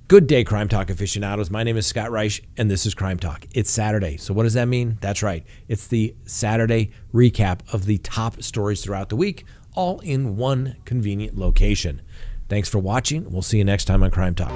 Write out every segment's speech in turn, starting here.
Good day, Crime Talk aficionados. My name is Scott Reich, and this is Crime Talk. It's Saturday, so what does that mean? That's right. It's the Saturday recap of the top stories throughout the week, all in one convenient location. Thanks for watching. We'll see you next time on Crime Talk.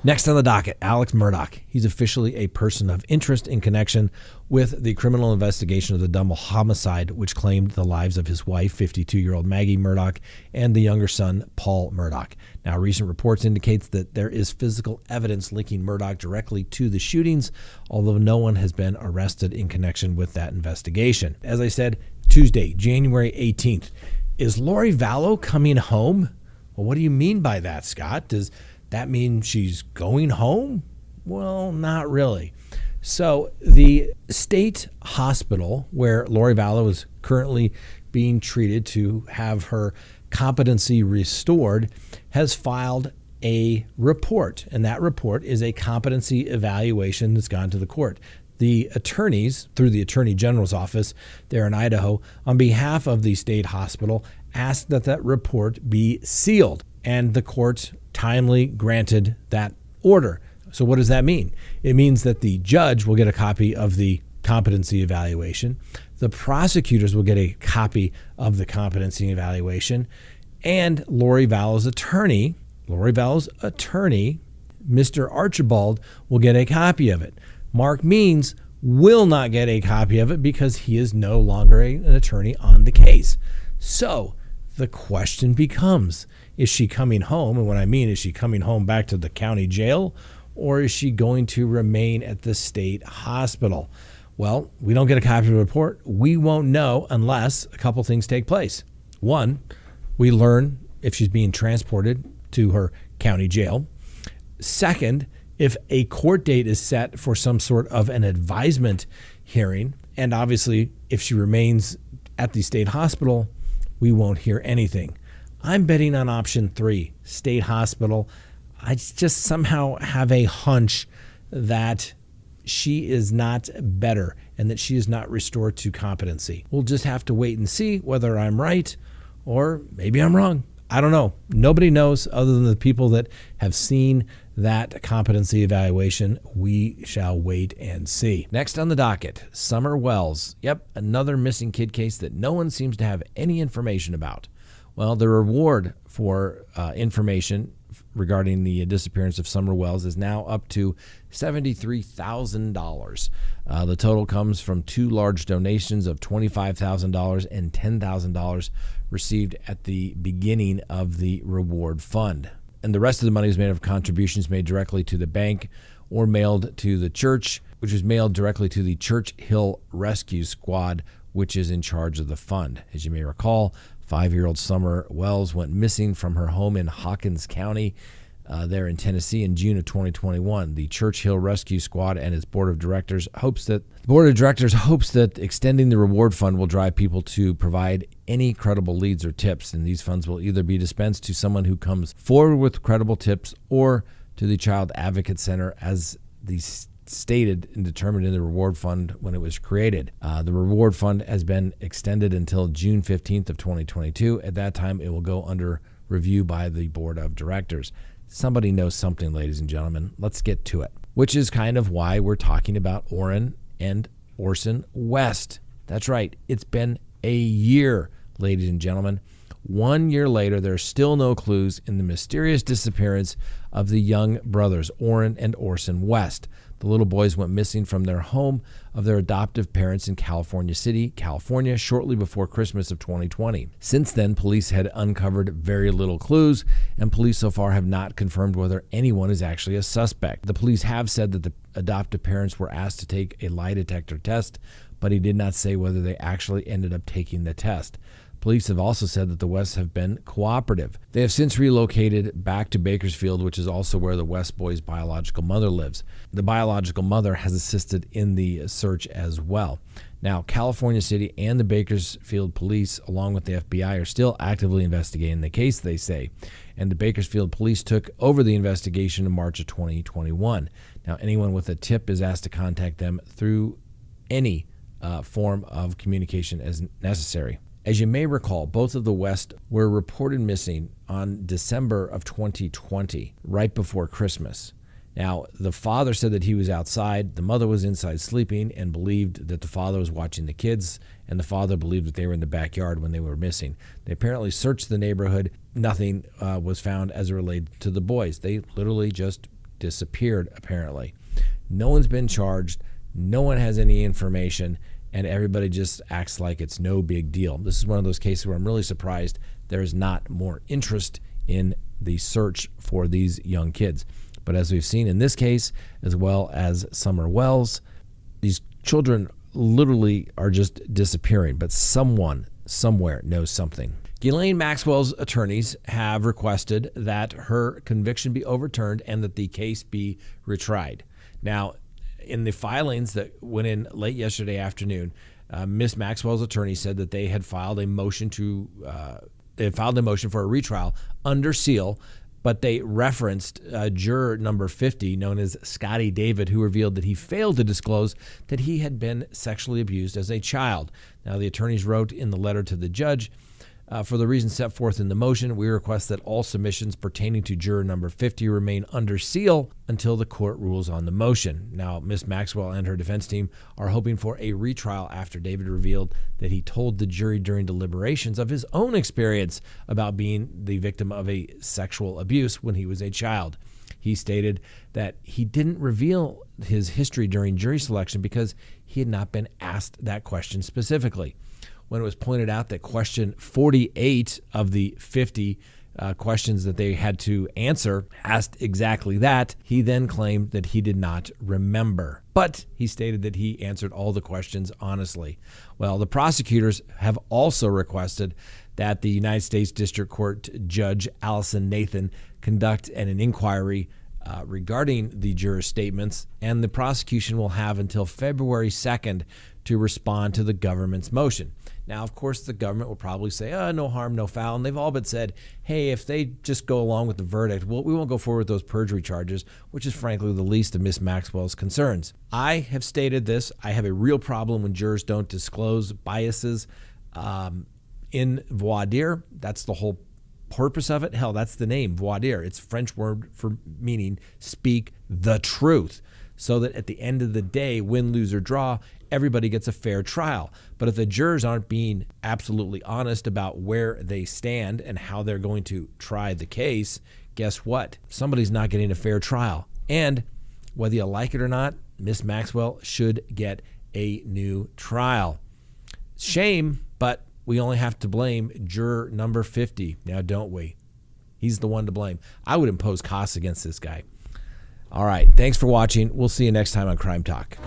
Next on the docket, Alex Murdock. He's officially a person of interest in connection with the criminal investigation of the double homicide, which claimed the lives of his wife, 52-year-old Maggie Murdock, and the younger son, Paul Murdock. Now, recent reports indicates that there is physical evidence linking Murdock directly to the shootings, although no one has been arrested in connection with that investigation. As I said, Tuesday, January 18th. Is Lori Vallow coming home? Well, what do you mean by that, Scott? Does that mean she's going home? Well, not really. So the state hospital where Lori Vallow is currently being treated to have her competency restored has filed a report, and that report is a competency evaluation that's gone to the court. The attorneys, through the Attorney General's office there in Idaho, on behalf of the state hospital, asked that that report be sealed, and the court timely granted that order. So what does that mean? It means that the judge will get a copy of the competency evaluation. The prosecutors will get a copy of the competency evaluation. And Lori Vallow's attorney, Mr. Archibald, will get a copy of it. Mark Means will not get a copy of it because he is no longer an attorney on the case. So the question becomes, is she coming home? And what I mean, is she coming home back to the county jail, or is she going to remain at the state hospital? Well, we don't get a copy of the report. We won't know unless a couple things take place. One, we learn if she's being transported to her county jail. Second, if a court date is set for some sort of an advisement hearing. And obviously, if she remains at the state hospital, we won't hear anything. I'm betting on option 3, state hospital. I just somehow have a hunch that she is not better and that she is not restored to competency. We'll just have to wait and see whether I'm right or maybe I'm wrong. I don't know. Nobody knows other than the people that have seen that competency evaluation. We shall wait and see. Next on the docket, Summer Wells. Yep, another missing kid case that no one seems to have any information about. Well, the reward for information regarding the disappearance of Summer Wells is now up to $73,000. The total comes from 2 large donations of $25,000 and $10,000 received at the beginning of the reward fund. And the rest of the money is made of contributions made directly to the bank or mailed to the church, which is mailed directly to the Church Hill Rescue Squad, which is in charge of the fund. As you may recall, 5-year-old Summer Wells went missing from her home in Hawkins County there in Tennessee in June of 2021. The Church Hill Rescue Squad and its board of directors hopes that extending the reward fund will drive people to provide any credible leads or tips, and these funds will either be dispensed to someone who comes forward with credible tips or to the Child Advocate Center as the stated and determined in the reward fund when it was created. The reward fund has been extended until June 15th of 2022. At that time, it will go under review by the board of directors. Somebody knows something, ladies and gentlemen. Let's get to it, which is kind of why we're talking about Orion and Orson West. That's right. It's been a year, ladies and gentlemen. 1 year later, there's still no clues in the mysterious disappearance of the young brothers, Orion and Orson West. The little boys went missing from their home of their adoptive parents in California City, California, shortly before Christmas of 2020. Since then, police had uncovered very little clues, and police so far have not confirmed whether anyone is actually a suspect. The police have said that the adoptive parents were asked to take a lie detector test, but he did not say whether they actually ended up taking the test. Police have also said that the Wests have been cooperative. They have since relocated back to Bakersfield, which is also where the West boy's biological mother lives. The biological mother has assisted in the search as well. Now, California City and the Bakersfield police, along with the FBI, are still actively investigating the case, they say. And the Bakersfield police took over the investigation in March of 2021. Now, anyone with a tip is asked to contact them through any form of communication as necessary. As you may recall, both of the West were reported missing on December of 2020, right before Christmas. Now, the father said that he was outside, the mother was inside sleeping, and believed that the father was watching the kids, and the father believed that they were in the backyard when they were missing. They apparently searched the neighborhood. Nothing was found as it related to the boys. They literally just disappeared, apparently. No one's been charged. No one has any information, and everybody just acts like it's no big deal. This is one of those cases where I'm really surprised there is not more interest in the search for these young kids. But as we've seen in this case, as well as Summer Wells, these children literally are just disappearing, but someone somewhere knows something. Ghislaine Maxwell's attorneys have requested that her conviction be overturned and that the case be retried. Now, in the filings that went in late yesterday afternoon, Miss Maxwell's attorney said that they had filed a motion for a retrial under seal, but they referenced juror number 50, known as Scotty David, who revealed that he failed to disclose that he had been sexually abused as a child. Now, the attorneys wrote in the letter to the judge, for the reasons set forth in the motion, we request that all submissions pertaining to juror number 50 remain under seal until the court rules on the motion. Now, Ms. Maxwell and her defense team are hoping for a retrial after David revealed that he told the jury during deliberations of his own experience about being the victim of a sexual abuse when he was a child. He stated that he didn't reveal his history during jury selection because he had not been asked that question specifically. When it was pointed out that question 48 of the 50 questions that they had to answer asked exactly that, he then claimed that he did not remember. But he stated that he answered all the questions honestly. Well, the prosecutors have also requested that the United States District Court Judge Allison Nathan conduct an inquiry regarding the jurors' statements, and the prosecution will have until February 2nd to respond to the government's motion. Now, of course, the government will probably say, no harm, no foul. And they've all but said, hey, if they just go along with the verdict, we won't go forward with those perjury charges, which is frankly the least of Miss Maxwell's concerns. I have stated this. I have a real problem when jurors don't disclose biases in voir dire. That's the whole purpose of it. Hell, that's the name, voir dire. It's a French word for meaning speak the truth, so that at the end of the day, win, lose, or draw, everybody gets a fair trial. But if the jurors aren't being absolutely honest about where they stand and how they're going to try the case, guess what? Somebody's not getting a fair trial. And whether you like it or not, Miss Maxwell should get a new trial. Shame, but we only have to blame juror number 50. Now, don't we? He's the one to blame. I would impose costs against this guy. All right. Thanks for watching. We'll see you next time on Crime Talk.